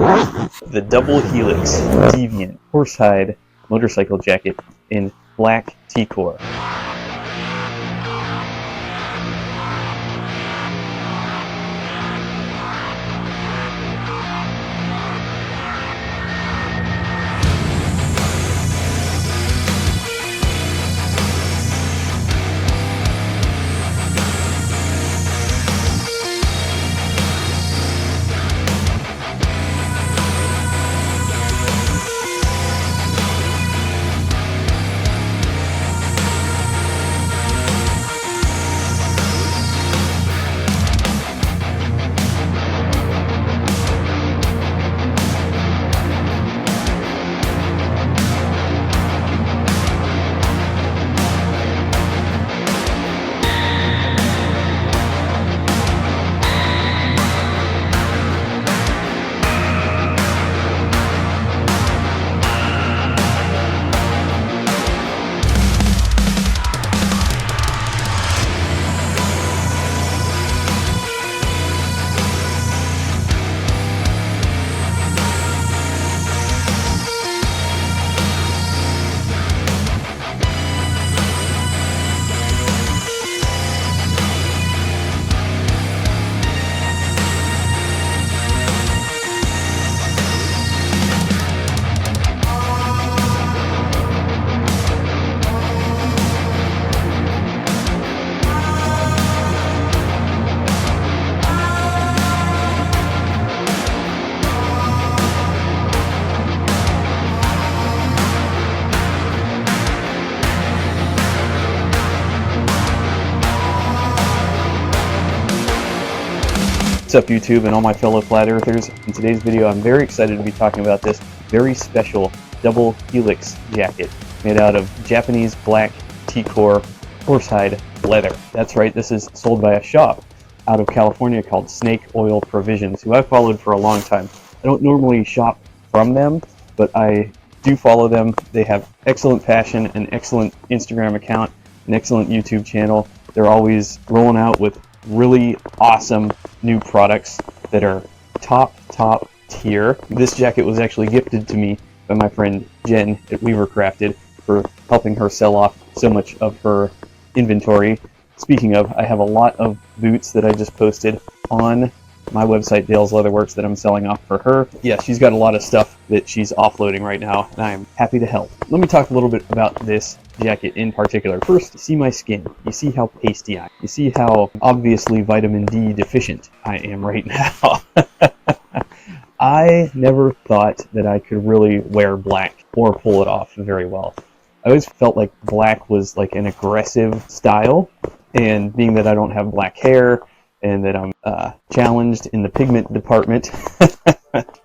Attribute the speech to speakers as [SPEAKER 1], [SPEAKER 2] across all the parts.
[SPEAKER 1] The double Helix Deviant Horsehide motorcycle jacket in black Teacore. What's up, YouTube and all my fellow flat earthers? In today's video I'm very excited to be talking about this very special double Helix jacket made out of Japanese black Teacore horsehide leather. That's right, this is sold by a shop out of California called Snake Oil Provisions, who I've followed for a long time. I don't normally shop from them, but I do follow them. They have excellent passion, an excellent Instagram account, an excellent YouTube channel. They're always rolling out with really awesome new products that are top tier. This jacket was actually gifted to me by my friend Jen at Weaver Crafted for helping her sell off so much of her inventory. Speaking of, I have a lot of boots that I just posted on my website, Dale's Leatherworks, that I'm selling off for her. Yeah, she's got a lot of stuff that she's offloading right now, and I'm happy to help. Let me talk a little bit about this jacket in particular. First, you see my skin. You see how pasty I am. You see how obviously vitamin D deficient I am right now. I never thought that I could really wear black or pull it off very well. I always felt like black was like an aggressive style, and being that I don't have black hair and that I'm challenged in the pigment department,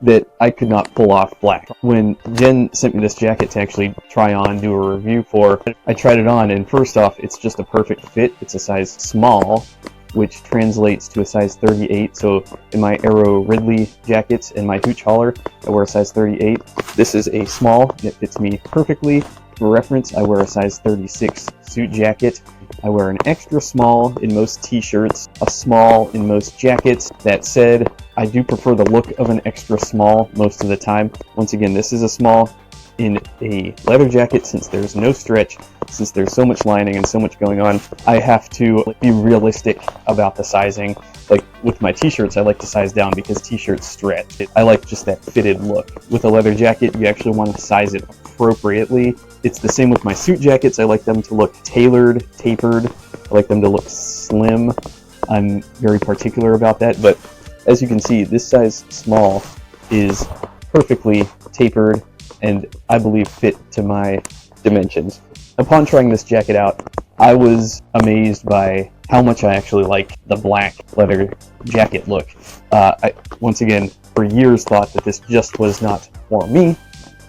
[SPEAKER 1] that I could not pull off black. When Jen sent me this jacket to actually try on, do a review for, I tried it on, and first off, it's just a perfect fit. It's a size small, which translates to a size 38. So in my Aero Ridley jackets and my hooch hauler, I wear a size 38. This is a small, and it fits me perfectly. For reference, I wear a size 36 suit jacket. I wear an extra small in most t-shirts, a small in most jackets. That said, I do prefer the look of an extra small most of the time. Once again, this is a small in a leather jacket. Since there's no stretch, since there's so much lining and so much going on, I have to be realistic about the sizing. Like with my t-shirts, I like to size down because t-shirts stretch. I like just that fitted look. With a leather jacket, you actually want to size it appropriately. It's the same with my suit jackets. I like them to look tailored, tapered. I like them to look slim. I'm very particular about that, but as you can see, this size small is perfectly tapered and I believe fit to my dimensions. Upon trying this jacket out, I was amazed by how much I actually like the black leather jacket look. I, once again, for years thought that this just was not for me,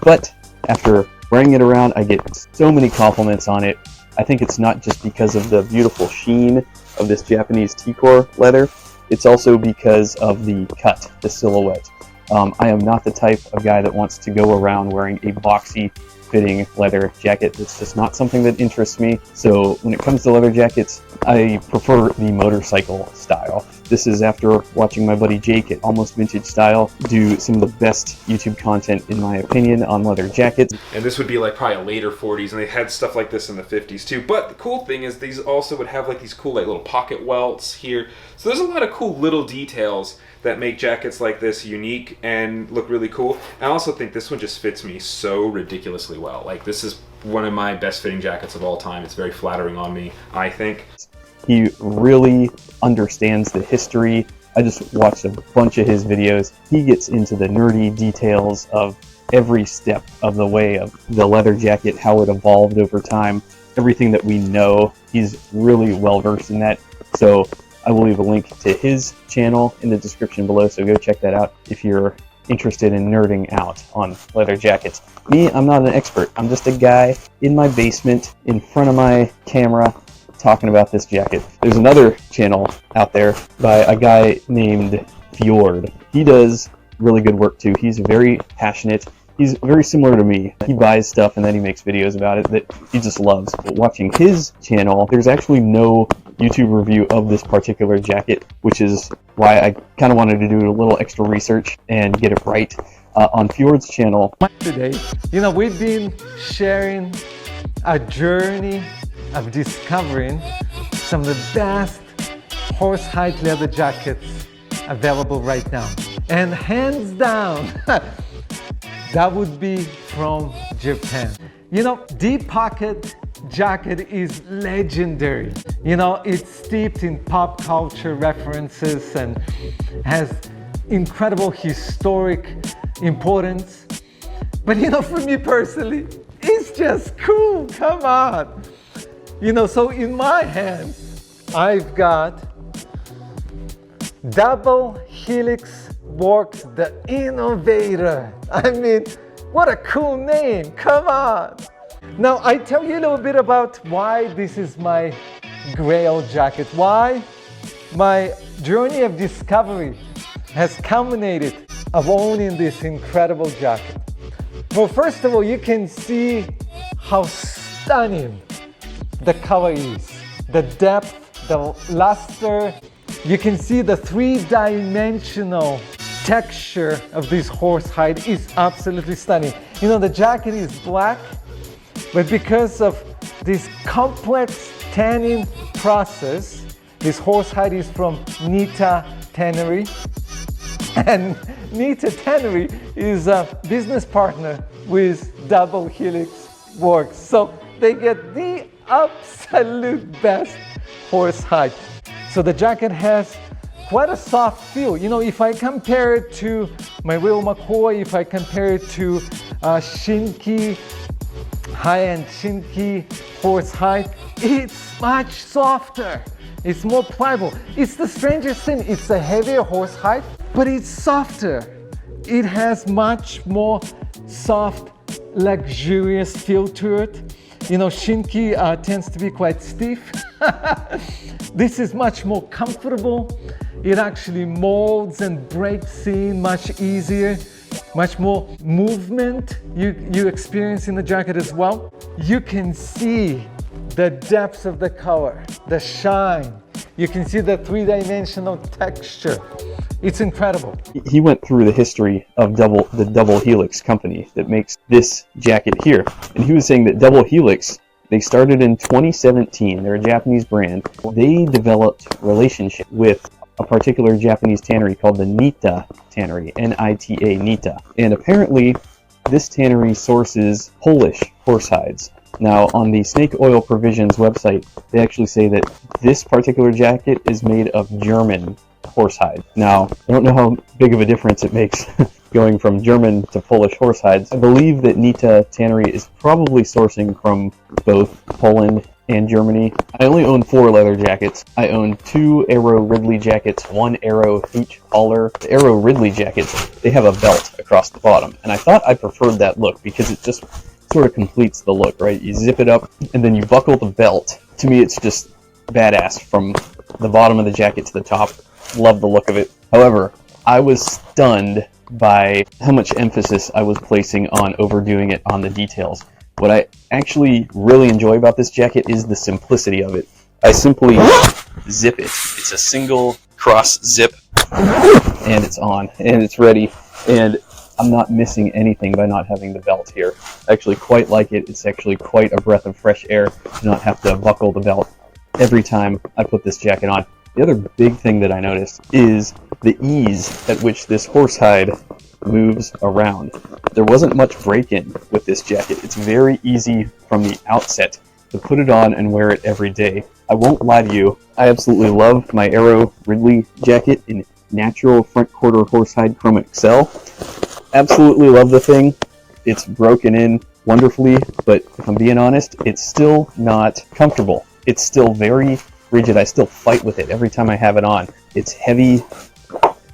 [SPEAKER 1] but after wearing it around, I get so many compliments on it. I think it's not just because of the beautiful sheen of this Japanese Teacore leather, it's also because of the cut, the silhouette. I am not the type of guy that wants to go around wearing a boxy, fitting leather jacket. It's just not something that interests me. So when it comes to leather jackets, I prefer the motorcycle style. This is after watching my buddy Jake at Almost Vintage Style do some of the best YouTube content, in my opinion, on leather jackets.
[SPEAKER 2] And this would be like probably a later 40s, and they had stuff like this in the 50s too. But the cool thing is these also would have like these cool like little pocket welts here. So there's a lot of cool little details that make jackets like this unique and look really cool. And I also think this one just fits me so ridiculously well. Like, this is one of my best fitting jackets of all time. It's very flattering on me, I think.
[SPEAKER 1] He really understands the history. I just watched a bunch of his videos. He gets into the nerdy details of every step of the way of the leather jacket, how it evolved over time, everything that we know. He's really well versed in that. So I will leave a link to his channel in the description below, so go check that out if you're interested in nerding out on leather jackets. Me, I'm not an expert. I'm just a guy in my basement in front of my camera talking about this jacket. There's another channel out there by a guy named Fjord. He does really good work too. He's very passionate. He's very similar to me. He buys stuff and then he makes videos about it that he just loves. But watching his channel, there's actually no YouTube review of this particular jacket, which is why I kind of wanted to do a little extra research and get it right. On Fjord's channel
[SPEAKER 3] today, we've been sharing a journey of discovering some of the best horsehide leather jackets available right now. And hands down, that would be from Japan. Deep pocket jacket is legendary. It's steeped in pop culture references and has incredible historic importance. But for me personally, it's just cool, come on. So in my hands, I've got Double Helix Works, the Innovator. I mean, what a cool name, come on. Now, I tell you a little bit about why this is my grail jacket, why my journey of discovery has culminated of owning this incredible jacket. Well, first of all, you can see how stunning the color is, the depth, the luster. You can see the three-dimensional texture of this horsehide is absolutely stunning. The jacket is black, but because of this complex tanning process, this horsehide is from Nita Tannery. And Nita Tannery is a business partner with Double Helix Works. So they get the absolute best horsehide. So the jacket has quite a soft feel. If I compare it to my Will McCoy, if I compare it to Shinky, high-end Shinky horsehide, it's much softer. It's more pliable. It's the strangest thing. It's a heavier horsehide, but it's softer. It has much more soft, luxurious feel to it. Shinky tends to be quite stiff. This is much more comfortable. It actually molds and breaks in much easier. Much more movement you experience in the jacket as well. You can see the depths of the color, the shine. You can see the three-dimensional texture. It's incredible.
[SPEAKER 1] He went through the history of the Double Helix company that makes this jacket here. And he was saying that Double Helix, they started in 2017. They're a Japanese brand. They developed relationship with a particular Japanese tannery called the Nita Tannery, N-I-T-A, Nita. And apparently, this tannery sources Polish horsehides. Now, on the Snake Oil Provisions website, they actually say that this particular jacket is made of German horsehide. Now, I don't know how big of a difference it makes going from German to Polish horsehides. I believe that Nita Tannery is probably sourcing from both Poland and Germany. I only own 4 leather jackets. I own 2 Aero Ridley jackets, 1 Aero hooch collar. The Aero Ridley jackets, they have a belt across the bottom, and I thought I preferred that look because it just sort of completes the look, right? You zip it up and then you buckle the belt. To me, it's just badass from the bottom of the jacket to the top. Love the look of it. However, I was stunned by how much emphasis I was placing on overdoing it on the details. What I actually really enjoy about this jacket is the simplicity of it. I simply zip it. It's a single cross zip, and it's on, and it's ready, and I'm not missing anything by not having the belt here. I actually quite like it. It's actually quite a breath of fresh air to not have to buckle the belt every time I put this jacket on. The other big thing that I noticed is the ease at which this horsehide moves around. There wasn't much break-in with this jacket. It's very easy from the outset to put it on and wear it every day. I won't lie to you, I absolutely love my Aero Ridley jacket in natural front quarter horsehide Chrome XL. Absolutely love the thing. It's broken in wonderfully, but if I'm being honest, it's still not comfortable. It's still very rigid. I still fight with it every time I have it on. It's heavy.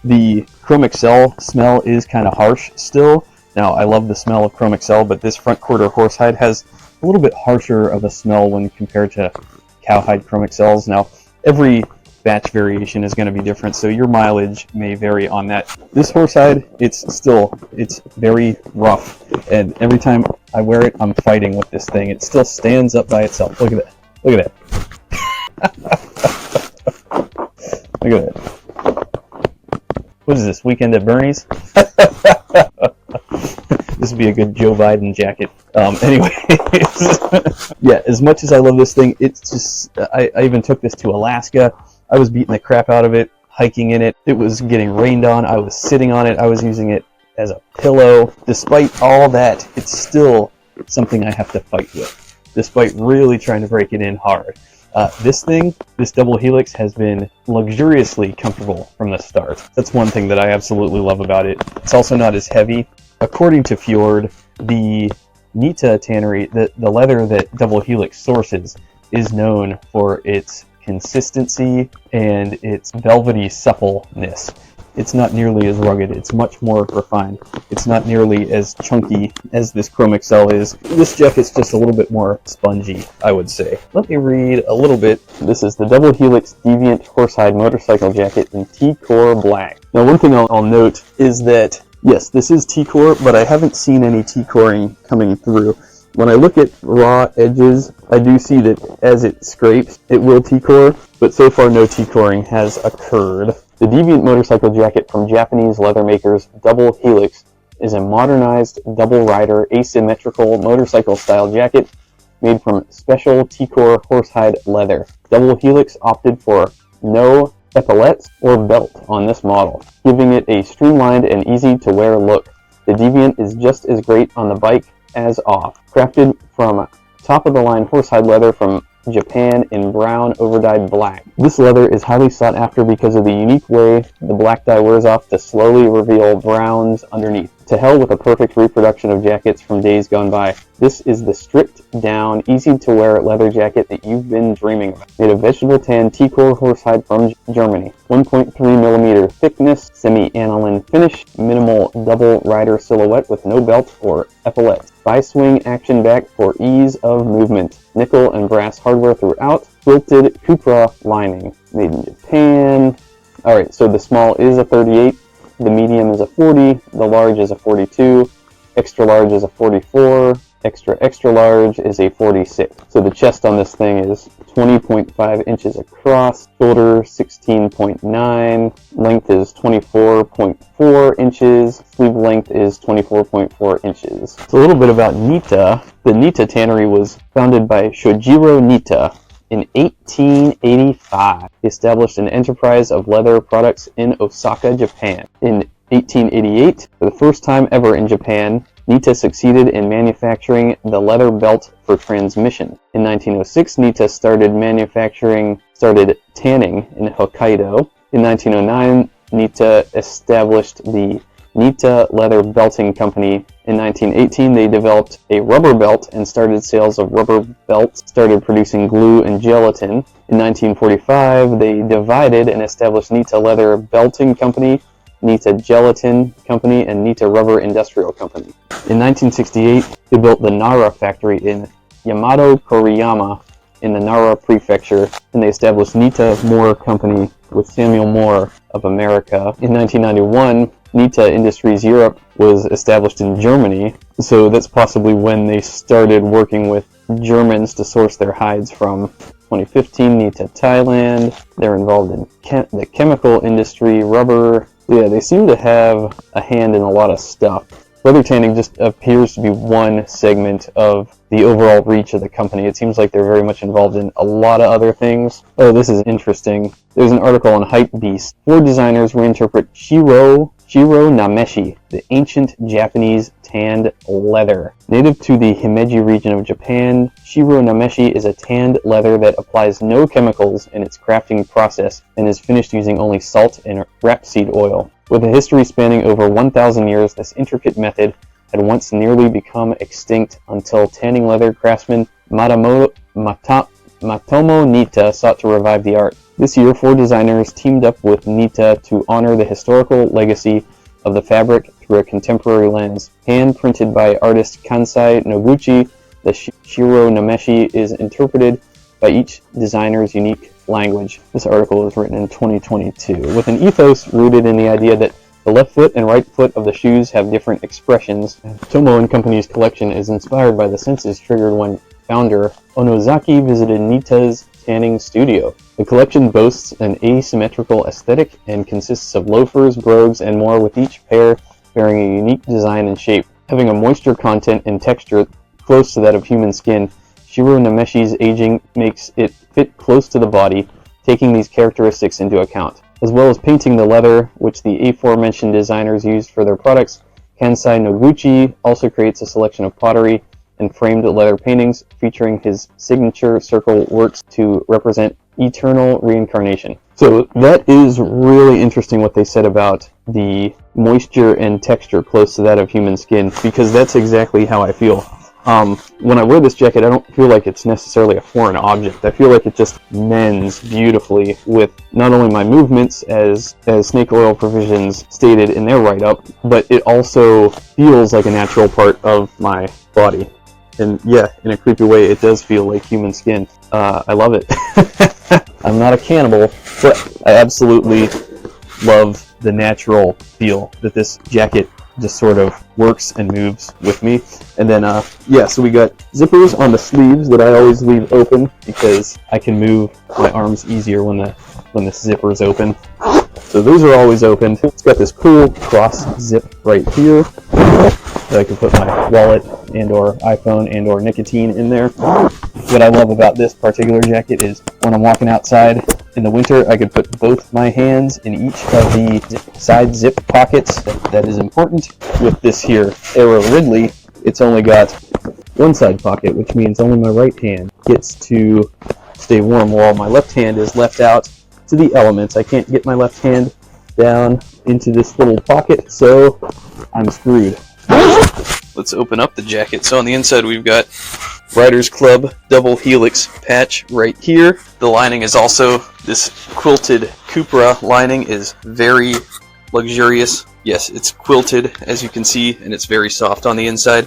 [SPEAKER 1] The Chrome XL smell is kind of harsh still. Now, I love the smell of Chrome XL, but this front quarter horsehide has a little bit harsher of a smell when compared to cowhide Chrome XLs. Now, every batch variation is going to be different, so your mileage may vary on that. This horsehide, it's very rough, and every time I wear it, I'm fighting with this thing. It still stands up by itself. Look at that. Look at that. Look at that. What is this, Weekend at Bernie's? This would be a good Joe Biden jacket. Anyways, yeah, as much as I love this thing, it's just, I even took this to Alaska. I was beating the crap out of it, hiking in it. It was getting rained on. I was sitting on it. I was using it as a pillow. Despite all that, it's still something I have to fight with, despite really trying to break it in hard. This thing, this double helix, has been luxuriously comfortable from the start. That's one thing that I absolutely love about it. It's also not as heavy. According to Fjord, the Nita Tannery, the leather that double helix sources, is known for its consistency and its velvety suppleness. It's not nearly as rugged. It's much more refined. It's not nearly as chunky as this Chrome XL is. This jacket's just a little bit more spongy, I would say. Let me read a little bit. This is the Double Helix Deviant Horsehide Motorcycle Jacket in Teacore Black. Now, one thing I'll note is that, yes, this is Teacore, but I haven't seen any Teacoring coming through. When I look at raw edges, I do see that as it scrapes, it will Teacore, but so far no Teacoring has occurred. The Deviant motorcycle jacket from Japanese leather makers Double Helix is a modernized double-rider asymmetrical motorcycle-style jacket made from special Teacore horsehide leather. Double Helix opted for no epaulettes or belt on this model, giving it a streamlined and easy-to-wear look. The Deviant is just as great on the bike as off. Crafted from top-of-the-line horsehide leather from Japan in brown overdyed black. This leather is highly sought after because of the unique way the black dye wears off to slowly reveal browns underneath. To hell with a perfect reproduction of jackets from days gone by. This is the stripped down, easy to wear leather jacket that you've been dreaming of. Made of vegetable tan Teacore horsehide from Germany. 1.3mm thickness, semi-aniline finish, minimal double rider silhouette with no belt or epaulette. Bi-swing action back for ease of movement. Nickel and brass hardware throughout. Quilted Cupra lining. Made in Japan. Alright, so the small is a 38. The medium is a 40, the large is a 42, extra large is a 44, extra large is a 46. So the chest on this thing is 20.5 inches across, shoulder 16.9, length is 24.4 inches, sleeve length is 24.4 inches. So a little bit about Nita. The Nita Tannery was founded by Shojiro Nita in 1885. He established an enterprise of leather products in Osaka, Japan. In 1888, for the first time ever in Japan, Nita succeeded in manufacturing the leather belt for transmission. In 1906, Nita started tanning in Hokkaido. In 1909, Nita established the Nita Leather Belting Company. In 1918, they developed a rubber belt and started sales of rubber belts, started producing glue and gelatin. In 1945, they divided and established Nita Leather Belting Company, Nita Gelatin Company, and Nita Rubber Industrial Company. In 1968, they built the Nara factory in Yamato Koriyama in the Nara Prefecture, and they established Nita Moore Company with Samuel Moore of America. In 1991, Nita Industries Europe was established in Germany, so that's possibly when they started working with Germans to source their hides from. 2015, Nita Thailand. They're involved in the chemical industry, rubber. Yeah, they seem to have a hand in a lot of stuff. Leather tanning just appears to be one segment of the overall reach of the company. It seems like they're very much involved in a lot of other things. Oh, this is interesting. There's an article on Hypebeast. 4 designers reinterpret Shiro Nameshi, the ancient Japanese tanned leather. Native to the Himeji region of Japan, Shiro Nameshi is a tanned leather that applies no chemicals in its crafting process and is finished using only salt and rapeseed oil. With a history spanning over 1,000 years, this intricate method had once nearly become extinct until tanning leather craftsman Matomo Nita sought to revive the art. This year, 4 designers teamed up with Nita to honor the historical legacy of the fabric through a contemporary lens. Hand-printed by artist Kansai Noguchi, the Shiro Nameshi is interpreted by each designer's unique language. This article was written in 2022, with an ethos rooted in the idea that the left foot and right foot of the shoes have different expressions. Tomo & Company's collection is inspired by the senses triggered when founder Onozaki visited Nita's tanning studio. The collection boasts an asymmetrical aesthetic and consists of loafers, brogues, and more, with each pair bearing a unique design and shape. Having a moisture content and texture close to that of human skin, Shiro Nameshi's aging makes it fit close to the body, taking these characteristics into account. As well as painting the leather, which the aforementioned designers used for their products, Kansai Noguchi also creates a selection of pottery and framed leather paintings featuring his signature circle works to represent eternal reincarnation. So that is really interesting what they said about the moisture and texture close to that of human skin, because that's exactly how I feel. When I wear this jacket, I don't feel like it's necessarily a foreign object. I feel like it just mends beautifully with not only my movements, as Snake Oil Provisions stated in their write-up, but it also feels like a natural part of my body. And yeah, in a creepy way, it does feel like human skin. I love it. I'm not a cannibal, but I absolutely love the natural feel that this jacket just sort of works and moves with me. And then, yeah, so we got zippers on the sleeves that I always leave open because I can move my arms easier when the zipper is open. So those are always open. It's got this cool cross zip right here that I can put my wallet and or iPhone and or nicotine in there. What I love about this particular jacket is when I'm walking outside in the winter, I could put both my hands in each of the side zip pockets. That is important. With this here Aero Ridley, it's only got one side pocket, which means only my right hand gets to stay warm while my left hand is left out to the elements. I can't get my left hand down into this little pocket, so I'm screwed. Let's open up the jacket. So on the inside we've got Riders Club double helix patch right here. The lining is also this quilted Cupra lining, is very luxurious. Yes, it's quilted, as you can see, and it's very soft on the inside.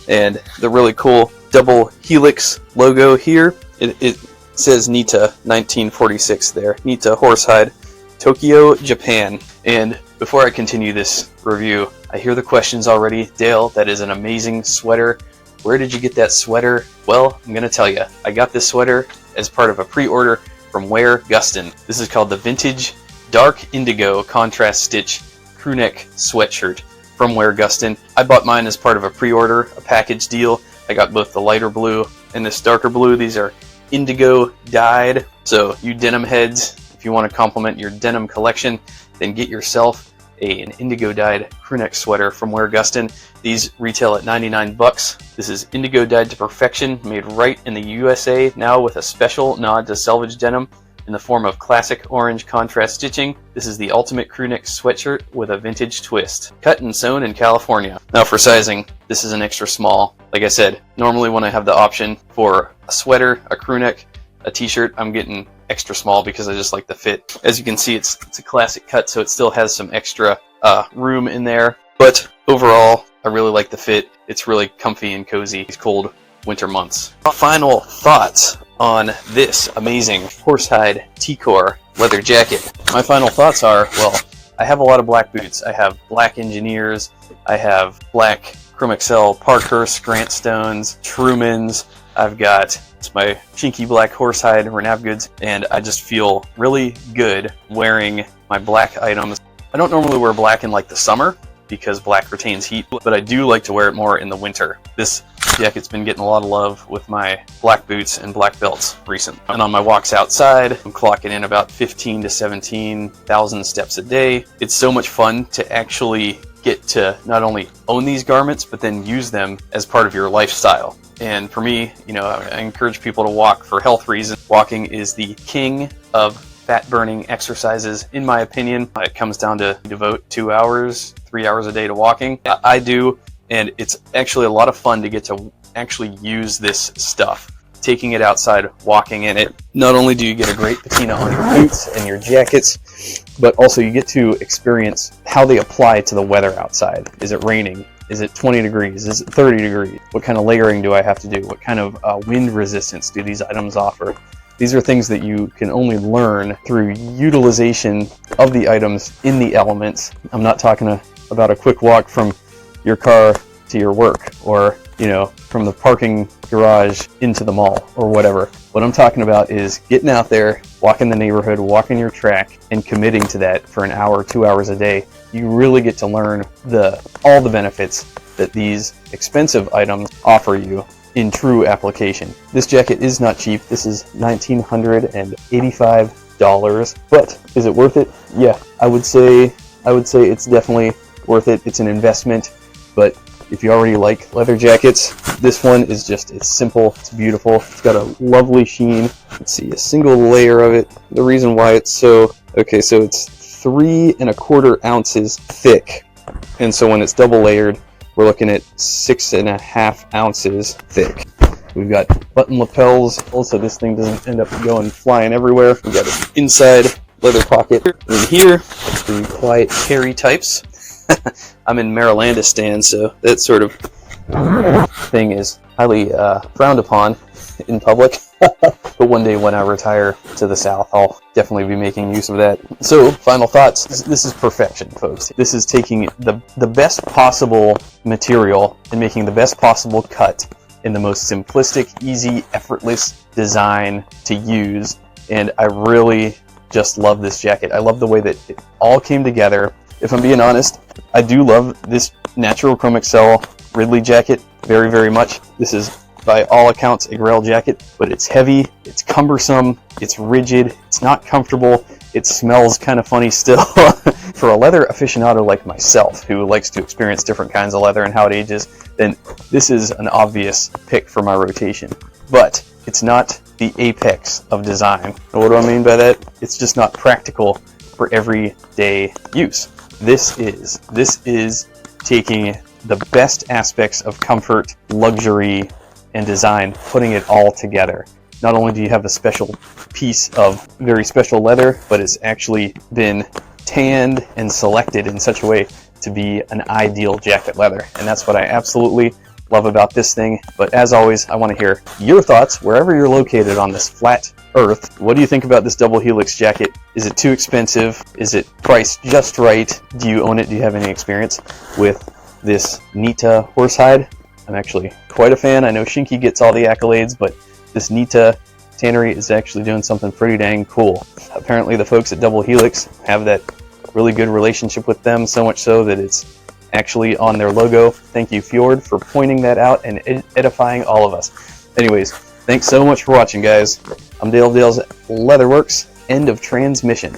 [SPEAKER 1] And the really cool double helix logo here, it says Nita 1946 there. Nita Horsehide, Tokyo, Japan. And before I continue this review, I hear the questions already. Dale, that is an amazing sweater. Where did you get that sweater? Well, I'm going to tell you. I got this sweater as part of a pre-order from Gustin. This is called the Vintage Dark Indigo Contrast Stitch Crewneck Sweatshirt from Gustin. I bought mine as part of a pre-order, a package deal. I got both the lighter blue and this darker blue. These are indigo dyed. So you denim heads, if you want to complement your denim collection, then get yourself an indigo dyed crewneck sweater from Gustin. These retail at 99 bucks. This is indigo dyed to perfection, made right in the USA, now with a special nod to selvage denim in the form of classic orange contrast stitching. This is the ultimate crewneck sweatshirt with a vintage twist. Cut and sewn in California. Now for sizing, this is an extra small. Like I said, normally when I have the option for a sweater, a crewneck, a t-shirt, I'm getting extra small because I just like the fit. As you can see, it's a classic cut, so it still has some extra room in there. But overall, I really like the fit. It's really comfy and cozy these cold winter months. Final thoughts on this amazing Horsehide Teacore leather jacket. My final thoughts are, well, I have a lot of black boots. I have black Engineers, I have black Chrome XL Parkhurst, Grant Stones, Trumans. I've got my chinky black Horsehide Renav goods, and I just feel really good wearing my black items. I don't normally wear black in like the summer because black retains heat, but I do like to wear it more in the winter. This jacket's been getting a lot of love with my black boots and black belts recently. And on my walks outside, I'm clocking in about 15 to 17,000 steps a day. It's so much fun to actually get to not only own these garments, but then use them as part of your lifestyle. And for me, you know, I encourage people to walk for health reasons. Walking is the king of fat-burning exercises, in my opinion. It comes down to devote 2 hours, 3 hours a day to walking. I do, and it's actually a lot of fun to get to actually use this stuff. Taking it outside, walking in it. Not only do you get a great patina on your boots and your jackets, but also you get to experience how they apply to the weather outside. Is it raining? Is it 20 degrees? Is it 30 degrees? What kind of layering do I have to do? What kind of wind resistance do these items offer? These are things that you can only learn through utilization of the items in the elements. I'm not talking about a quick walk from your car to your work, or, you know, from the parking garage into the mall or whatever. What I'm talking about is getting out there, walking the neighborhood, walking your track, and committing to that for an hour, 2 hours a day. You really get to learn all the benefits that these expensive items offer you in true application. This jacket is not cheap. This is $1,985, but is it worth it? Yeah, I would say it's definitely worth it. It's an investment, but if you already like leather jackets, this one is just, it's simple, it's beautiful, it's got a lovely sheen. Let's see, a single layer of it. The reason why it's so, okay, so it's 3 1/4 ounces thick, and so when it's double layered, we're looking at 6 1/2 ounces thick. We've got button lapels, also this thing doesn't end up going flying everywhere. We've got an inside leather pocket in here for you quiet carry types. I'm in Marylandistan, so that sort of thing is highly frowned upon in public. But one day when I retire to the South, I'll definitely be making use of that. So, final thoughts. This is perfection, folks. This is taking the best possible material and making the best possible cut in the most simplistic, easy, effortless design to use. And I really just love this jacket. I love the way that it all came together. If I'm being honest, I do love this natural Chrome XL Ridley jacket very, very much. This is, by all accounts, a Grail jacket, but it's heavy, it's cumbersome, it's rigid, it's not comfortable, it smells kind of funny still. For a leather aficionado like myself, who likes to experience different kinds of leather and how it ages, then this is an obvious pick for my rotation. But it's not the apex of design. And what do I mean by that? It's just not practical for everyday use. This is taking the best aspects of comfort, luxury, and design, putting it all together. Not only do you have a special piece of very special leather, but it's actually been tanned and selected in such a way to be an ideal jacket leather. And that's what I absolutely love about this thing. But as always, I want to hear your thoughts wherever you're located on this flat earth. What do you think about this double helix jacket? Is it too expensive? Is it priced just right? Do you own it? Do you have any experience with this Nita Horsehide? I'm actually quite a fan. I know Shinky gets all the accolades, but this Nita Tannery is actually doing something pretty dang cool. Apparently the folks at Double Helix have that really good relationship with them, so much so that it's actually on their logo. Thank you, Fjord, for pointing that out and edifying all of us. Anyways, thanks so much for watching, guys. I'm Dale Dale's Leatherworks. End of transmission.